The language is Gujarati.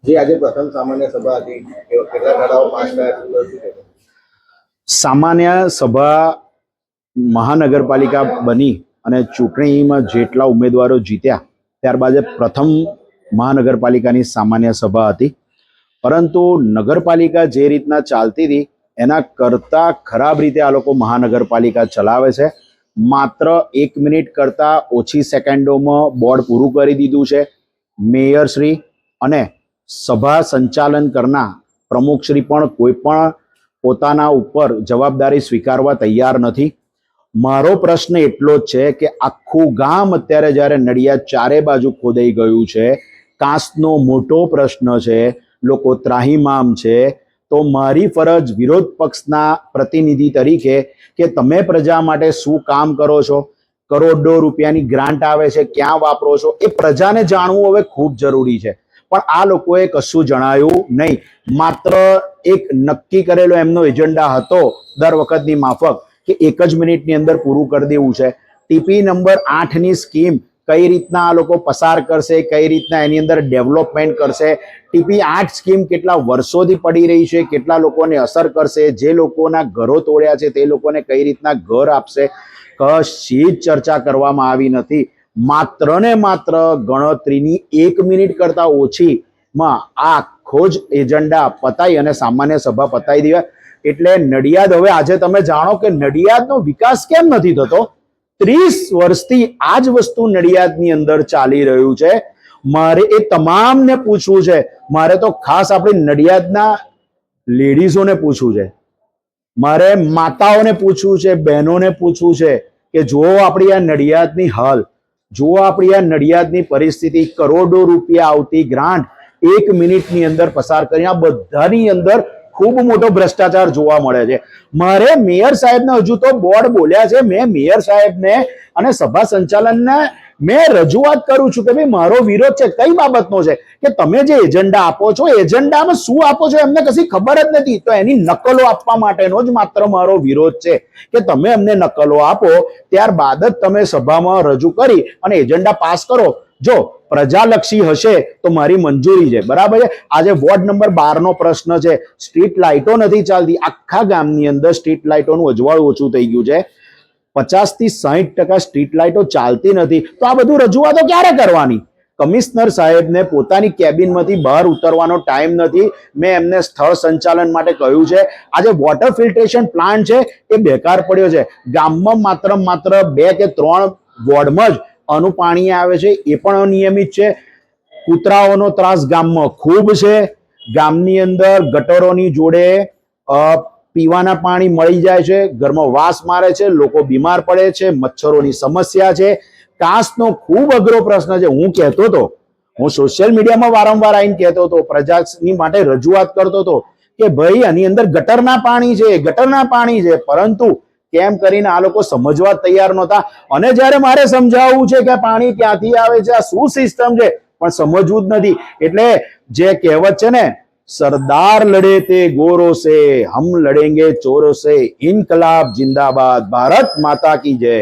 જે આજે પ્રથમ સામાન્ય સભા હતી કેટલા ઠરાવો પાસ થયા? સામાન્ય સભા મહાનગરપાલિકા બની અને ચૂંટણીમાં જેટલા ઉમેદવારો જીત્યા ત્યારબાદ પ્રથમ મહાનગરપાલિકાની સામાન્ય સભા હતી. પરંતુ નગરપાલિકા જે રીતના ચાલતી હતી એના કરતાં ખરાબ રીતે આ લોકો મહાનગરપાલિકા ચલાવે છે. માત્ર 1 મિનિટ કરતાં ઓછી સેકન્ડોમાં બોર્ડ પૂરું કરી દીધું છે. મેયરશ્રી અને સભા સંચાલન કરનાર પ્રમુખશ્રી પણ કોઈ પણ પોતાના ઉપર જવાબદારી સ્વીકારવા તૈયાર નથી. મારો પ્રશ્ન એટલો જ છે કે આખું ગામ અત્યારે જ્યારે નડિયાદ ચારે બાજુ ખોદાઈ ગયું છે, કાંસનો મોટો પ્રશ્ન છે, લોકો ત્રાહિમામ છે, તો મારી ફરજ વિરોધ પક્ષના પ્રતિનિધિ તરીકે કે તમે પ્રજા માટે શું કામ કરો છો, કરોડો રૂપિયાની ગ્રાન્ટ આવે છે, ક્યાં વાપરો છો, એ પ્રજાને જાણવું હવે ખૂબ જરૂરી છે. પણ આ લોકોએ કશું જણાયું નહીં. માત્ર એક નક્કી કરેલો એમનો એજન્ડા હતો દર વખતની માફક કે 1 જ મિનિટની અંદર પૂરું કરી દેવું છે. ટીપી નંબર 8ની સ્કીમ કઈ રીતના આ લોકો પસાર કરશે, કઈ રીતના એની અંદર ડેવલપમેન્ટ કરશે, ટીપી 8 સ્કીમ કેટલા વર્ષોથી પડી રહી છે, કેટલા લોકોને અસર કરશે, જે લોકોના ઘરો તોડ્યા છે તે લોકોને કઈ રીતના ઘર આપશે, કશી જ ચર્ચા કરવામાં આવી નથી. માત્ર ને માત્ર ગણતરીની 1 મિનિટ કરતા ઓછીમાં આ આખો જ એજન્ડા પતાઈ અને સામાન્ય સભા પતાવી દેવા. એટલે નડિયાદ હવે આજે તમે જાણો કે નડિયાદનો વિકાસ કેમ નથી થતો. 30 વર્ષથી આ જ વસ્તુ નડિયાદની અંદર ચાલી રહ્યું છે. મારે એ તમામને પૂછવું છે. મારે તો ખાસ આપણી નડિયાદના લેડીઝોને પૂછવું છે, મારે માતાઓને પૂછવું છે, બહેનોને પૂછવું છે કે જુઓ આપણી આ નડિયાદની હાલ, જુઓ આપણી આ નડિયાદની પરિસ્થિતિ. કરોડો રૂપિયા આવતી ગ્રાન્ટ 1 મિનિટની અંદર પસાર કરી આ બધાની અંદર ખૂબ મોટો ભ્રષ્ટાચાર જોવા મળે છે. મારે મેયર સાહેબને હજુ તો બોર્ડ બોલ્યા છે, મેં મેયર સાહેબને અને સભા સંચાલનને મેં રજૂઆત કરું છું કે ભાઈ મારો વિરોધ છે કઈ બાબતનો છે કે તમે જે એજન્ડા આપો છો એજન્ડામાં શું આપો છો એમને કશી ખબર જ નથી. તો એની નકલો આપવા માટેનો જ માત્ર મારો વિરોધ છે કે તમે અમને નકલો આપો, ત્યારબાદ જ તમે સભામાં રજૂ કરી અને એજન્ડા પાસ કરો. જો પ્રજાલક્ષી હશે તો મારી મંજૂરી છે, બરાબર છે. આજે વોર્ડ નંબર 12 નો પ્રશ્ન છે, સ્ટ્રીટ લાઇટો નથી ચાલતી. આખા ગામની અંદર સ્ટ્રીટ લાઇટોનું અજવાળું ઓછું થઈ ગયું છે. 50 થી 60% સ્ટ્રીટ લાઇટો ચાલતી નથી. તો આ બધું રજૂઆતો ક્યારે કરવાની? કમિશનર સાહેબને પોતાની કેબિનમાંથી બહાર ઉતરવાનો ટાઈમ નથી. મેં એમને સ્થળ સંચાલન માટે કહ્યું છે. આજે વોટર ફિલ્ટરેશન પ્લાન્ટ છે એ બેકાર પડ્યો છે. ગામમાં માત્ર 2 કે 3 વોર્ડમાં જ આનું પાણી આવે છે, એ પણ અનિયમિત છે. કૂતરાઓનો ત્રાસ ગામમાં ખૂબ છે. ગામની અંદર ગટરોની જોડે પીવાના પાણી મળી જાય છે, ઘરમાં વાસ મારે છે, લોકો બીમાર પડે છે, મચ્છરોની સમસ્યા છે. કાંસનો ખૂબ અઘરો પ્રશ્ન છે. હું કહેતો હતો, હું સોશિયલ મીડિયામાં વારંવાર આવીને કહેતો હતો, પ્રજાની માટે રજૂઆત કરતો હતો કે ભાઈ આની અંદર ગટરના પાણી છે, ગટરના પાણી છે. પરંતુ કેમ કરીને આ લોકો સમજવા તૈયાર નહોતા. અને જ્યારે મારે સમજાવવું છે કે પાણી ક્યાંથી આવે છે, આ શું સિસ્ટમ છે, પણ સમજવું જ નથી. એટલે જે કહેવત છે ને, સરદાર લડે તે ગોરો સે, હમ લડેંગે ચોરો સે, ઇનકલાબ જિંદાબાદ, ભારત માતા કી જય.